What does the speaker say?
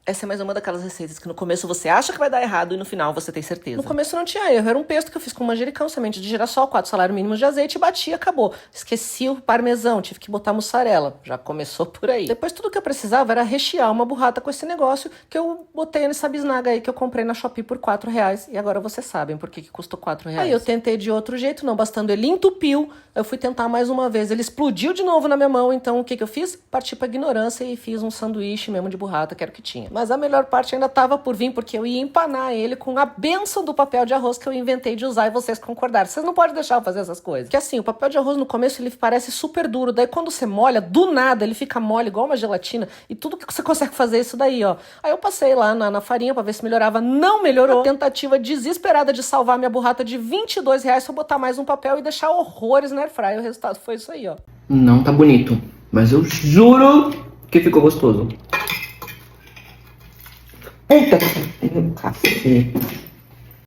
Essa é mais uma daquelas receitas que no começo você acha que vai dar errado e no final você tem certeza. No começo não tinha erro, era um pesto que eu fiz com manjericão, semente de girassol, 4 salários mínimos de azeite, bati e acabou. Esqueci o parmesão, tive que botar mussarela. Já começou por aí. Depois tudo que eu precisava era rechear uma burrata com esse negócio que eu botei nessa bisnaga aí que eu comprei na Shopee por R$4. E agora vocês sabem por que custou R$4. Aí eu tentei de outro jeito, não bastando ele entupiu. Eu fui tentar mais uma vez, ele explodiu de novo na minha mão, então o que eu fiz? Parti pra ignorância e fiz um sanduíche mesmo de burrata, que era o que tinha. Mas a melhor parte ainda tava por vir, porque eu ia empanar ele com a bênção do papel de arroz que eu inventei de usar e vocês concordaram. Vocês não podem deixar eu fazer essas coisas. Porque assim, o papel de arroz no começo ele parece super duro, daí quando você molha, do nada ele fica mole igual uma gelatina e tudo que você consegue fazer é isso daí, ó. Aí eu passei lá na farinha pra ver se melhorava, não melhorou. A tentativa desesperada de salvar minha burrata de R$22 foi botar mais um papel e deixar horrores na airfryer. O resultado foi isso aí, ó. Não tá bonito, mas eu juro que ficou gostoso. Eita, cacete.